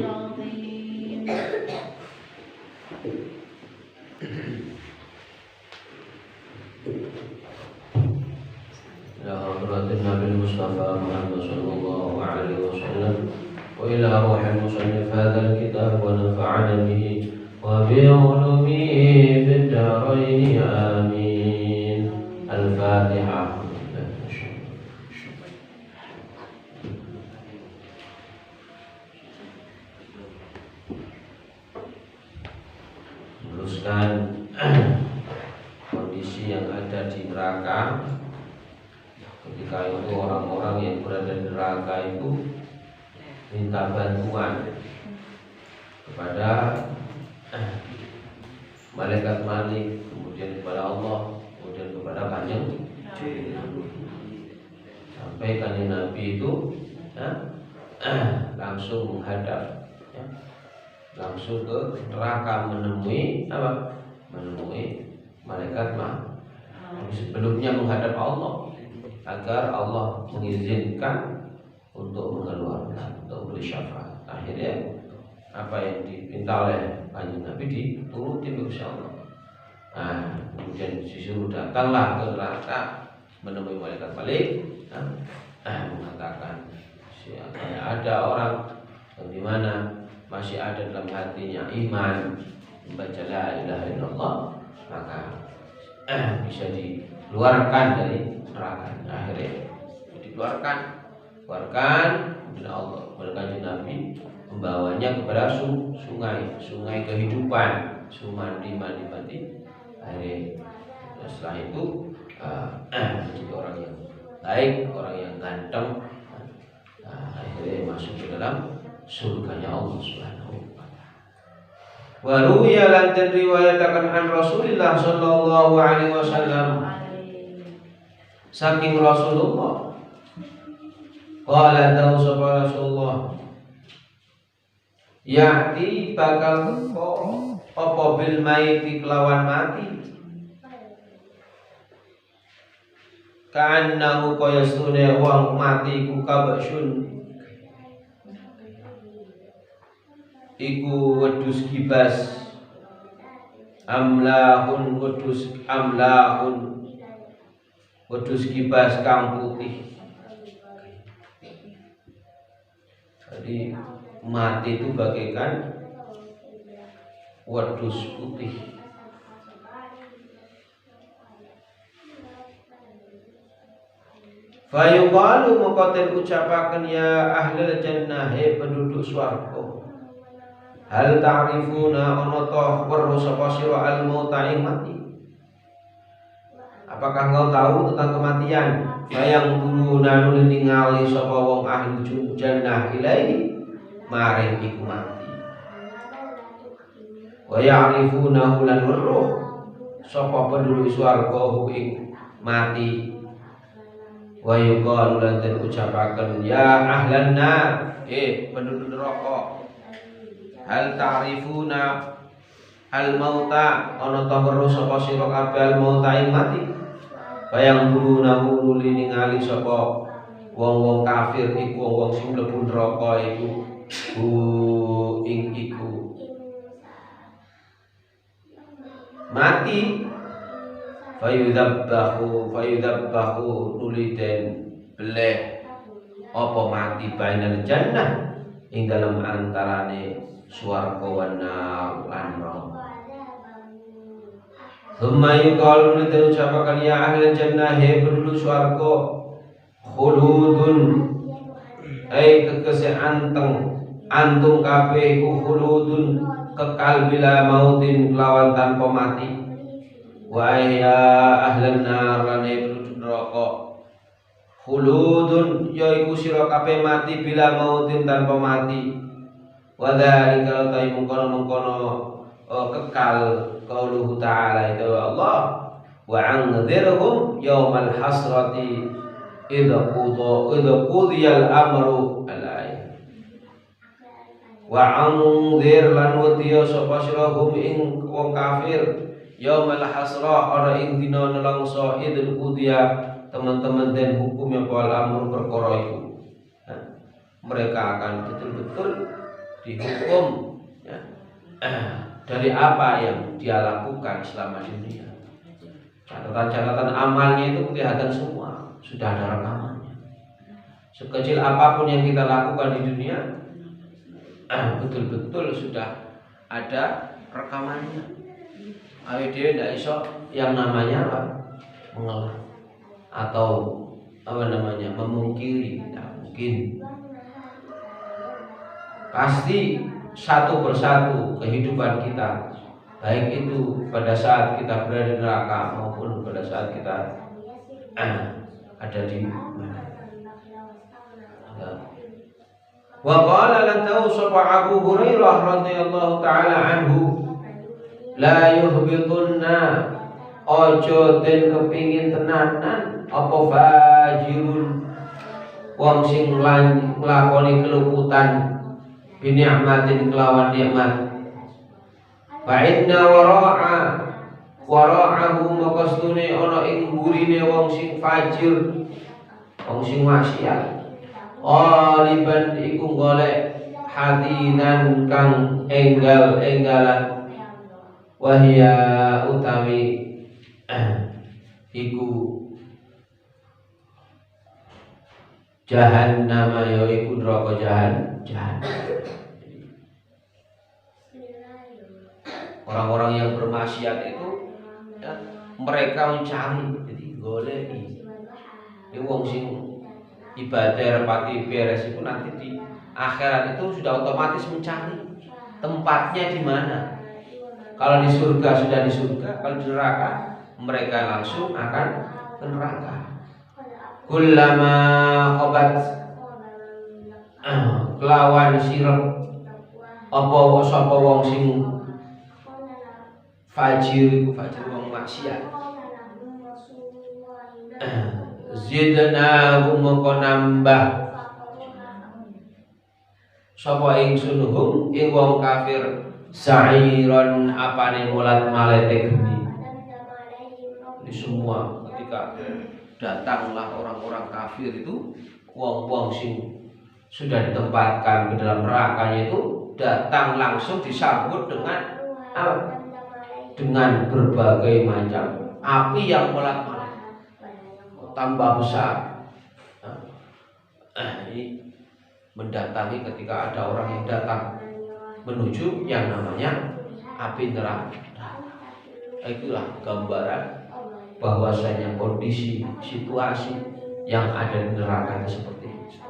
العظيم. إلى حضرة النبي المصطفى محمد صلى الله عليه وسلم وإلى روح المصنف هذا الكتاب ونفعنا به وبعلومه في الدارين آمين. الفاتحة. Meluruskan kondisi yang ada di neraka. Ketika itu orang-orang yang berada di neraka itu minta bantuan kepada malaikat Malik, kemudian kepada Allah, kemudian kepada Kanjeng sampai Kanjeng Nabi itu langsung menghadap, langsung ke neraka menemui apa? Menemui malaikat Malik. Sebelumnya menghadap Allah agar Allah mengizinkan untuk mengeluarkan, untuk beri syafaat. Akhirnya apa yang diminta oleh Kanjeng Nabi dituruti insya Allah. Kemudian disuruh datanglah ke neraka menemui malaikat Malik, mengatakan ada orang yang dimana masih ada dalam hatinya iman membaca la ilaha illallah, maka bisa dikeluarkan dari neraka. Akhirnya dikeluarkan, kemudian Allah berkata Nabi membawanya kepada sungai kehidupan, mandi. Akhirnya setelah itu menjadi orang yang baik, orang yang ganteng. Akhirnya masuk ke dalam surganya Allah Subhanahu wa ta'ala. Wa ruwiya lan riwayatakan an Rasulillah sallallahu alaihi wasallam, saking Rasulullah qala tahu sapa Rasulullah, ya'ti bakal teko apa bil maiti kelawan mati, ka'annahu qayastune wong mati ku kabsyun iku wedhus kibas, wedhus kibas kang putih. Jadi mati itu bagaikan wedhus putih. Fayuqalu muqatil ucapaken ya ahlul jannah, penduduk swarga, hal ta'rifuna ana ta weruh sapa sira al-mauta ing mati. Apakah engkau tahu tentang kematian? Bayang dulu nanu ningali sapa wong ahli jannah ilaihi maring iku mati. Wa ya'rifunahu lan weruh sapa penduduk swarga ing mati. Wa yuqalu lan ucapaken ya ahlan nar, penduduk neraka, hal ta'rifuna al-mauta ana ta weruh sapa sira kabeh al-mauta ing mati. Bayang dulu nuli ningali sapa wong-wong kafir iku, wong sing mlebu neraka iku ing iku mati. Fayudabbahu nuli den beleh apa mati bainal jannah ing dalam antarane swarga lan neraka. Thumma yuqalu li ucapakan ya ahli jannah, penduduk swarga, khuludun kekese antum kabeh iku khuludun kekal bila mautin kelawan tanpa mati. Wa ya ahlan nar lan penduduk neraka, khuludun yaiku sira kabeh mati bila mautin tanpa mati. Wa dzalika ta mungkono kekal qauluhu ta'ala itu Allah, wa anzirhum yaumal hasrati idza qudiyal amru al-ayat. Wa anzir lan wadiya sapa sira hum ing wong kafir yaumal hasrah ana ing dina nelangsa idza qudiya teman-teman den hukum yang wal amru perkara itu. Mereka akan betul-betul dihukum ya, dari apa yang dia lakukan selama di dunia. Catatan-catatan amalnya itu kelihatan semua, sudah ada rekamannya. Sekecil apapun yang kita lakukan di dunia, betul-betul sudah ada rekamannya. Ayo dia tidak iso yang namanya apa? Mengelak atau apa namanya memungkiri, tidak mungkin. Pasti satu persatu kehidupan kita, baik itu pada saat kita berada di neraka maupun pada saat kita ada di mana. Wa qala lan tawsaba Abu Hurairah radhiyallahu taala anhu la yuhbitunna ojo den kepingin tenanan apa fajirun wong sing nglakoni keluputan bini'matin kelawan nikmat fa inna wara'ahu makastune ana ing burine wong sing fajir wong sing maksiat aliban iku golek hadinan kang enggal-enggalan wahya utawi iku jahannam ya iku neraka jahannam. Orang-orang yang bermaksiat itu ya, mereka mencari, jadi goleki. Ini wong sing ibadah rapati beres itu nanti di akhirat itu sudah otomatis mencari tempatnya di mana. Kalau di surga sudah di surga, kalau di neraka mereka langsung akan ke neraka. Kullama qabat kelawan sirep apa sapa wong sing fajir wong maksiat zidna moko nambah sapa ingsun hum ing wong kafir sa'iron apane mulat malete geni. Di semua ketika datanglah orang-orang kafir itu wong-wong sing sudah ditempatkan ke dalam nerakanya itu datang langsung disambut dengan apa? Dengan berbagai macam api yang mulat-malat tambah besar. Ini mendatangi ketika ada orang yang datang menuju yang namanya api neraka. Itulah gambaran bahwasanya kondisi situasi yang ada di neraka itu seperti itu.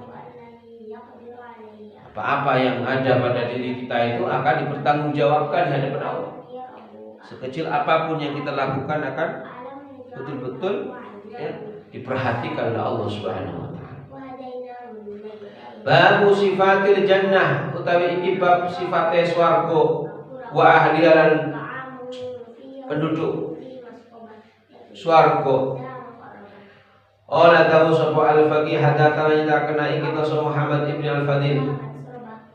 Apa-apa yang ada pada diri kita itu akan dipertanggungjawabkan di hadapan Allah. Sekecil apapun yang kita lakukan akan betul-betul ya, diperhatikan oleh Allah Subhanahu wa taala. Babu sifatil jannah utawi iki bab sifate swarga wa ahlilan penduduk swarga. Ola tahu sapa al-faqih hadatsana kena kita sapa Muhammad ibn al-Fadil.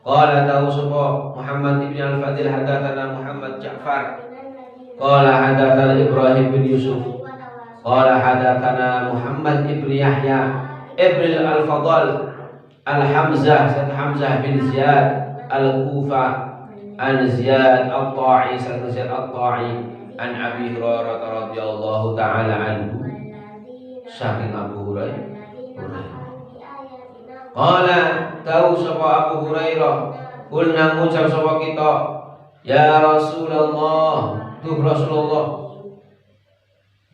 Qala tahu sapa Muhammad ibn al-Fadil hadatsana Muhammad Ja'far. Qala hadatsana Ibrahim bin Yusuf. Qala hadatsana Muhammad ibn Yahya ibn al-Fadl al-Hamzah bin Ziyad al-Kufa an Ziyad al-Ta'i an Abi Hurairah radhiyallahu taala anhu saking Abu Hurairah. Qala tahu sapa Abu Hurairah kulna ngucap sapa kita ya Rasulullah tuh Rasulullah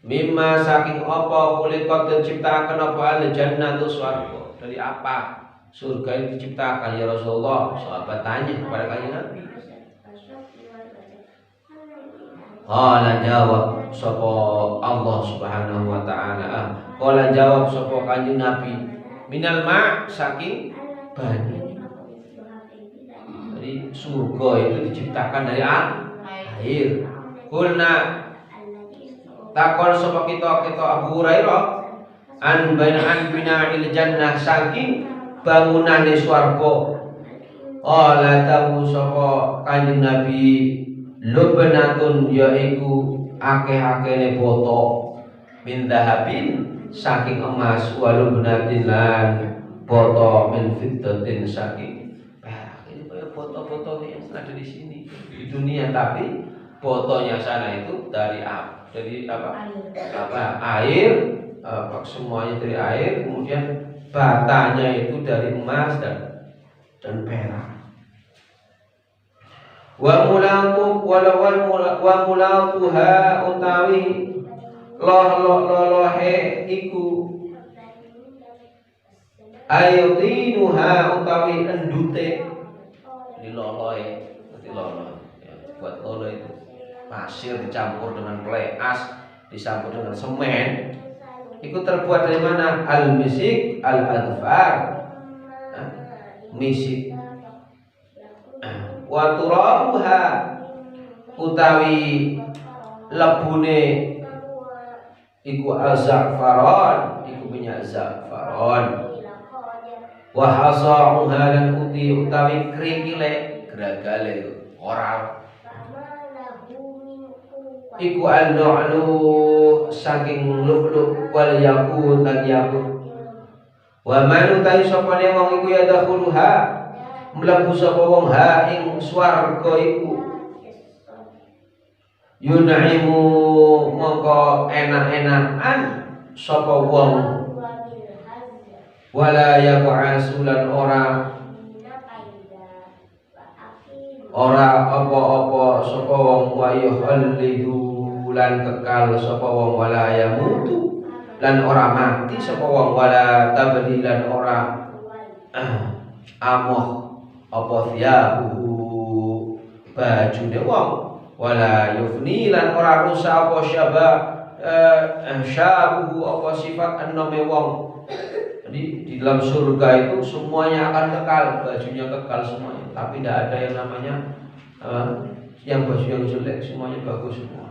mimma saking apa khuliqat diciptakan apa al-jannatu swarga dari apa surga itu diciptakan ya Rasulullah. Sahabat tanya kepada kanjeng Nabi. Qala jawab sapa Allah Subhanahu wa taala. Qala jawab sapa kanjeng Nabi minal ma saking banyu. Jadi surga itu diciptakan dari air. Kulna takon sapa kita Abu Hurairah an bina'il jannah saking bangunane swarga. Qala tahu sapa kanjeng Nabi lubnatun yaiku akeh-akehne boto min dahabin saking emas walubnatin lan boto min fiddatin saking perak. Ini kaya boto-boto itu di sini di dunia, tapi fotonya sana itu dari apa? Air, semuanya dari air, kemudian batanya itu dari emas dan perak. Wa mulatuha utawi lohe iku ayatinuha utawi endute di loloe ya, buat lolo itu pasir dicampur dengan pleas dicampur dengan semen, itu terbuat dari mana? Al-misik, al-adfar, misik. Wa turabuha utawi lebune iku az-za'faron, iku minyak za'faron. Wa hasa'uha lan utawi krikile gragale oral iku an-nu'lu saking lu'lu' wal yakut dan yakut. Wa man utawi sapane wong iku ya dakhuluha mlebu sapa wong ha ing swarga iku yun'imu mongko enak-enakan sapa wong wala yab'asulan ora apa-apa sapa wong wa yuhallidu lan kekal sapa wong wala yamutu lan ora mati sapa wong wala tabdilan ora amoh apa thiyabuhu bajune wong wala yufni lan ora rusak apa syabuhu apa sifat anname wong. Jadi di dalam surga itu semuanya akan kekal, bajunya kekal semuanya, tapi tidak ada yang namanya yang baju yang jelek, semuanya bagus semua.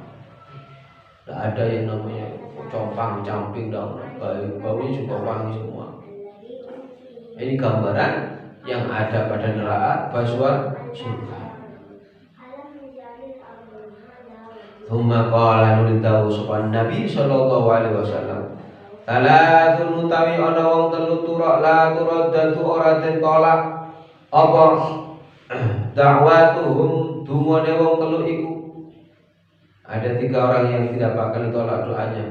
Tidak ada yang namanya compang camping dan baunya juga wangi semua. Ini gambaran yang ada pada neraka basuar surga. Thumma qala nuritahu sopan Nabi sallallahu alaihi wasallam. Talatul mutawi ana wong telu turak la turaddatu ora den tolak apa dakwatuhum dungane wong telu iku. Ada 3 orang yang tidak bakal ditolak doanya.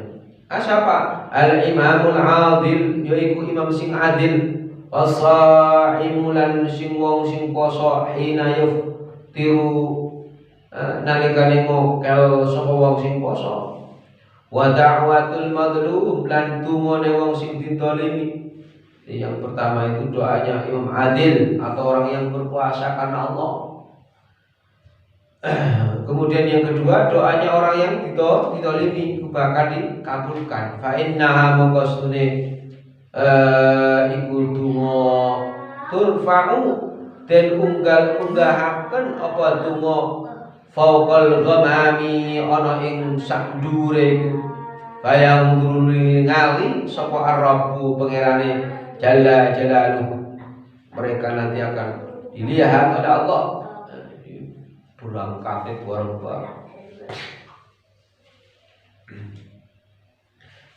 Siapa? Al-imamul adil, yaiku imam sing adil, wasaimulan sing wong sing poso hina yuftiru nalikane ngokel sapa wong sing poso. Wa da'watul madlum lan tungone wong sing ditolimi. Yang pertama itu doanya imam adil atau orang yang berpuasa karena Allah. Kemudian yang kedua doanya orang yang ditolimi bakal dikabulkan. Fa innaha maqasune iku donga turfa'u den unggahaken apa donga fauqal ghamami ana ing sak dhuwure iku bayang durune ngali sapa ar-rabbu pangerane jalla jalaluhu. Mereka nanti akan dilihat oleh Allah berangkatnya bareng-bareng.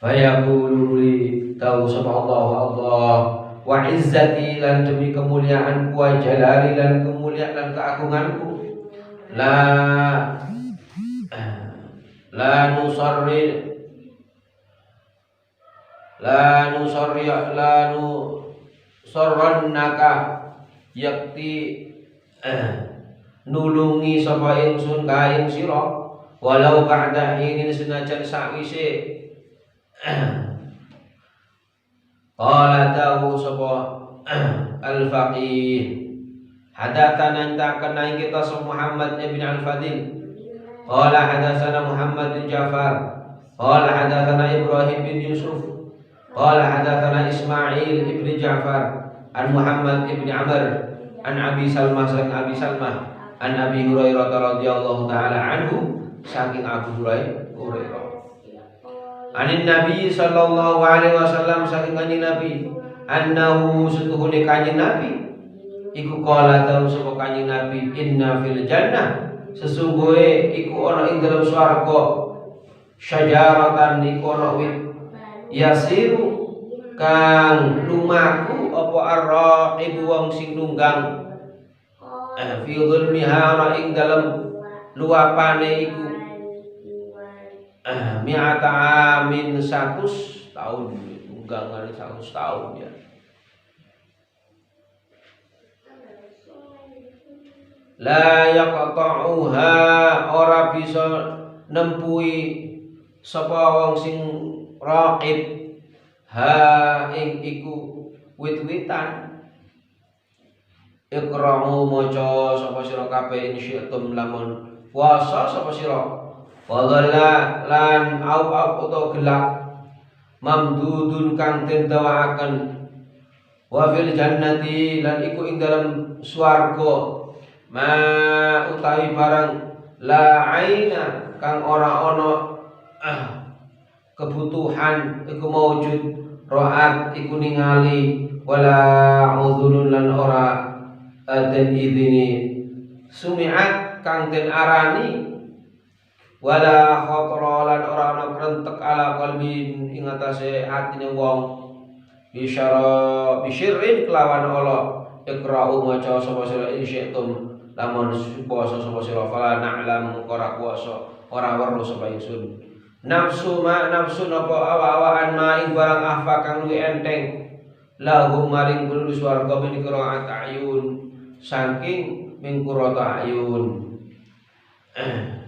Fayaqululi tahu sapa Allah wa izzati lan demi kemuliaanku wa jalali lan kemuliaan dan keagunganku la nusarrannaka yakti nulungi sapa ingsun ka ing sira walau ba'da inin senajan sakwise qala tahu sapa al-faqih hadatsana ta'kana kita sapa Muhammad bin al-Fadil qala hadatsana Muhammad bin Ja'far qala hadatsana Ibrahim bin Yusuf qala hadatsana Ismail bin Ja'far an Muhammad bin Amr an Abi Salmah an Abi Hurairah radhiyallahu taala anhu saking Abu Hurairah anin Nabi sallallahu alaihi wasallam saking kanjeng Nabi annahu setuhune kanjeng Nabi iku qala tahu sapa kanjeng Nabi inna fil jannah sesungguhnya iku ana ing dalam swarga syajaratan iku ana wit yasiru kang lumaku apa arra ibu wong sing nunggang fi dhulmiha ana ing dalem luapane iku mi'ata amin 100 tahun tunggangan 100 tahun ya. La yaqta'uha ora bisa nempuhi sapa wong sing raqib ha ing iku wit-witan. Iqra'u maca sapa sira kabeh insyi'tum lamun puasa sapa sira. Wadalla lan au utawa gelap mamdudun kang den dawaaken wa fil jannati lan iku ing dalam swarga ma utawi barang la aina kang ora ana kebutuhan iku maujud ro'at iku ningali wala udhunun lan ora den idini sumi'at kang den arani wala khatara lan ora ana krentek ala qalbi ing atase atine wong bisyirrin kelawan Allah iqra'u maca sapa sira insyaitum lamun puasa sapa sira fala na'lam ora kuasa ora weruh sapa ingsun nafsu napa awa-awaan ma ing barang ahfa kang luwih enteng lahum maring penduduk swarga min qira'at ayun saking min qira'at ayun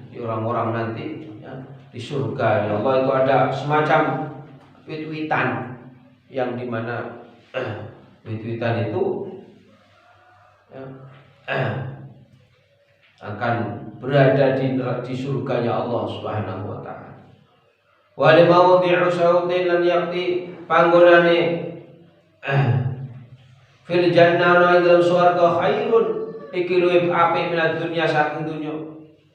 di orang-orang nanti ya, di surga ya Allah itu ada semacam wit-witan yang dimana wit-witan itu ya, akan berada di surganya Allah Subhanahu wa taala. Wa li mawdi'u sautin lan yakti panggonane fil jannah ing dalam swarga khairun iki luwih apik minad dunya saking dunya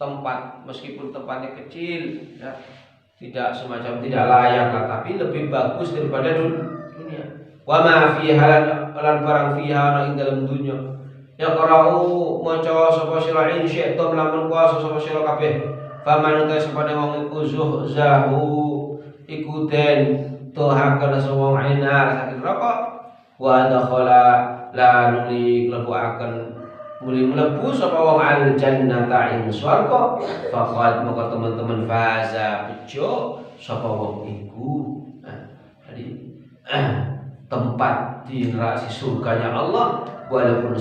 tempat meskipun tempatnya kecil ya, tidak semacam tidak layak lah, tapi lebih bagus daripada dunia. Wa ma fiha lan barang fiha ing dalam dunya ya qara'u maca sapa sira insyaitum lamun kuasa sapa sira kabeh faman uta sepane wong iku zuhzahu iku den tohaken sapa ainar saking neraka wa dakhala la nuli klebuaken muli mlebu sapa wong al jannata ing swarga faqad maka teman-teman faza bejo sapa wong iku. Jadi tempat di neraka surganya Allah walaupun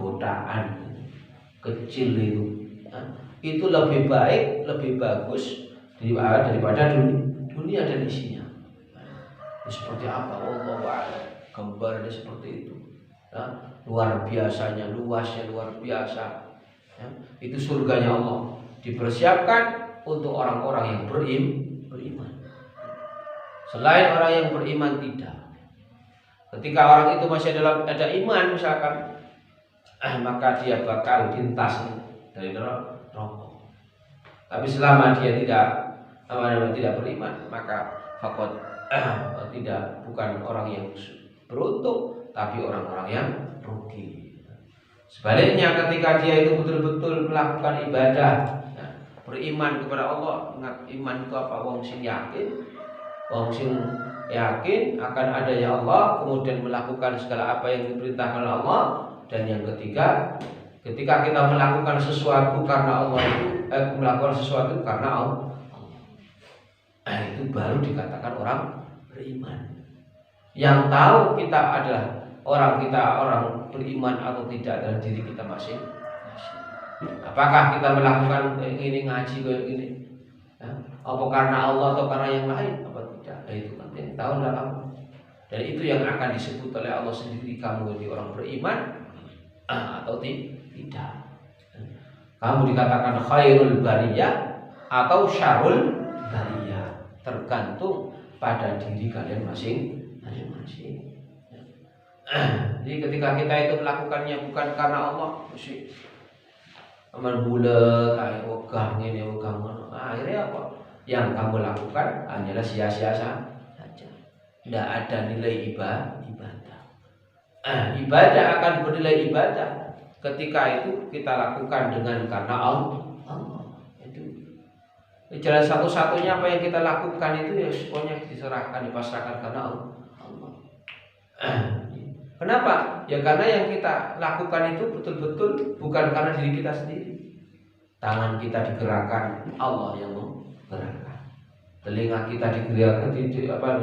godaan kecil itu lebih baik, lebih bagus daripada dunia dan isinya. Seperti apa Allah a'lam, gambarnya seperti itu. Luar biasanya, luasnya luar biasa. Itu surganya Allah dipersiapkan untuk orang-orang yang beriman. Selain orang yang beriman tidak. Ketika orang itu masih ada iman misalkan, maka dia bakal lintas dari neraka. Tapi selama dia tidak beriman, maka fakot bukan orang yang beruntung, tapi orang-orang yang rugi. Sebaliknya ketika dia itu betul-betul melakukan ibadah, beriman kepada Allah, iman itu apa? Wong sing yakin akan adanya Allah, kemudian melakukan segala apa yang diperintahkan Allah, dan yang ketiga, ketika kita melakukan sesuatu karena Allah itu melakukan sesuatu karena Allah, itu baru dikatakan orang beriman. Yang tahu kita adalah orang beriman atau tidak adalah diri kita masing-masing. Apakah kita melakukan ini ngaji kayak gini? Apa karena Allah atau karena yang lain? Apa tidak? Itu kan yang tahu dalam. Dan itu yang akan disebut oleh Allah sendiri, kamu jadi orang beriman atau tidak. Kamu dikatakan khairul bariyah atau syarrul bariyah, tergantung pada diri kalian masing-masing. Jadi ketika kita itu melakukannya bukan karena Allah, mesti aman bulat, wegah ngene wegah ngono. Akhirnya apa? Yang kamu lakukan hanyalah sia-sia saja. Tidak ada nilai ibadah. Ibadah akan bernilai ibadah ketika itu kita lakukan dengan karena Allah. Itu jalan satu-satunya apa yang kita lakukan itu ya semuanya diserahkan, dipasrahkan karena Allah. Kenapa? Ya karena yang kita lakukan itu betul-betul bukan karena diri kita sendiri. Tangan kita digerakkan, Allah yang menggerakkan. Telinga kita digerakkan,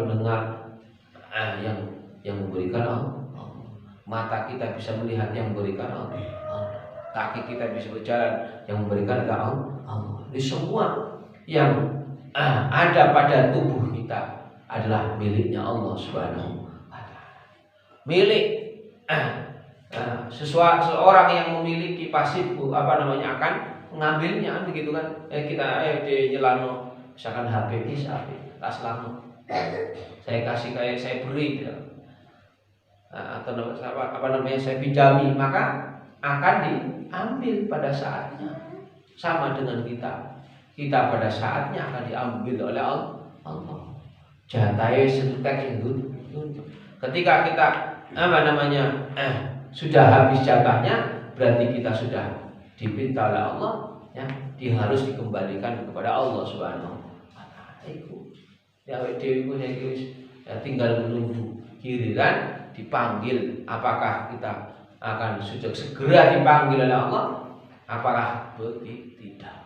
mendengar yang memberikan Allah. Mata kita bisa melihat yang memberikan Allah. Kaki kita bisa berjalan yang memberikan Allah. Ini semua yang ada pada tubuh kita adalah miliknya Allah Subhanahu wa Ta'ala. Milik seseorang yang memiliki pasif akan mengambilnya, begitu kan? Kita di nyelano misalkan HP bisa tak selama saya kasih kayak saya beri ya. Atau saya pinjami, maka akan diambil pada saatnya. Sama dengan kita pada saatnya akan diambil oleh Allah. Jatai sedetik itu. Ketika kita sudah habis jatahnya, berarti kita sudah dipinta oleh Allah, ya, harus dikembalikan kepada Allah Subhanahu wa Ta'ala. Itu ya tinggal menunggu giliran dipanggil. Apakah kita akan sudah segera dipanggil oleh Allah? Apakah tidak?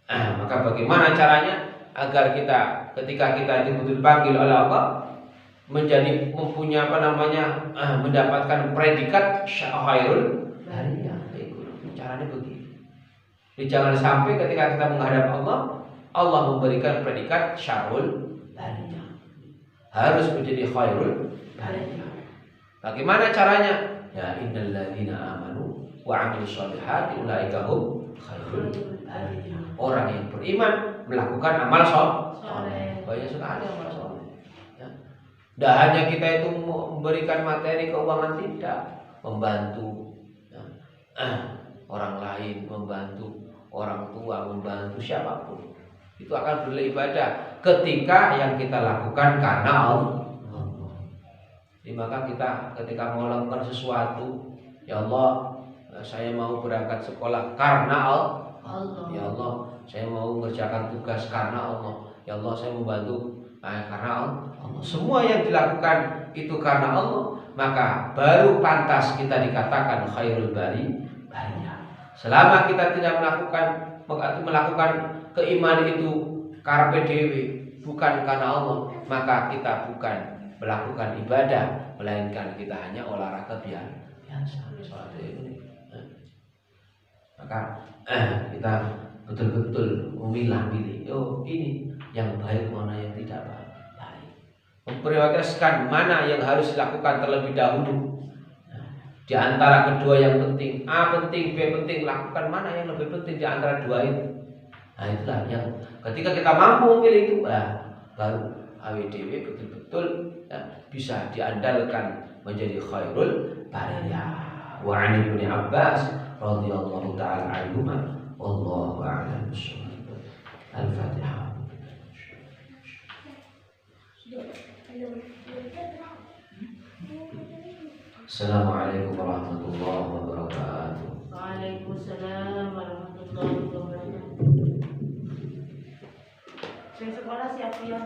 Maka bagaimana caranya agar kita ketika kita dipanggil oleh Allah menjadi mempunyai mendapatkan predikat khairul bariyah. Caranya begitu. Jadi jangan sampai ketika kita menghadap Allah memberikan predikat syarrul bariyah. Harus menjadi khairul bariyah. Bagaimana caranya? Ya innal ladzina amanu wa 'amilus shalihati ulaika hum khairul bariyah. Orang yang beriman melakukan amal saleh. Banyak sekali amal saleh. Tidak hanya kita itu memberikan materi keuangan, tidak, membantu orang lain, membantu orang tua, membantu siapapun, itu akan beribadah ketika yang kita lakukan karena Allah. Maka kita ketika mau lakukan sesuatu, ya Allah, saya mau berangkat sekolah karena Allah. Ya Allah, saya mau mengerjakan tugas karena Allah. Ya Allah, saya membantu karena Allah. Semua yang dilakukan itu karena Allah, maka baru pantas kita dikatakan khairul bariyah. Selama kita tidak melakukan keimanan itu karpe dewe, bukan karena Allah, maka kita bukan melakukan ibadah, melainkan kita hanya olahraga biasa. Maka kita betul-betul memilah-milih. Oh, ini yang baik, mana yang tidak baik. Memprioritaskan mana yang harus dilakukan terlebih dahulu. Di antara kedua yang penting, A penting, B penting, lakukan mana yang lebih penting di antara dua itu. Itulah yang ketika kita mampu memilih itu, baru AWDW betul-betul bisa diandalkan menjadi khairul bariyah. Wa 'an Ibnu Abbas radhiyallahu ta'ala anhuma wallahu a'lam bissawab. Al-Fatihah. Assalamualaikum warahmatullahi wabarakatuh. Waalaikumsalam warahmatullahi wabarakatuh. Saya sekolah siap ya,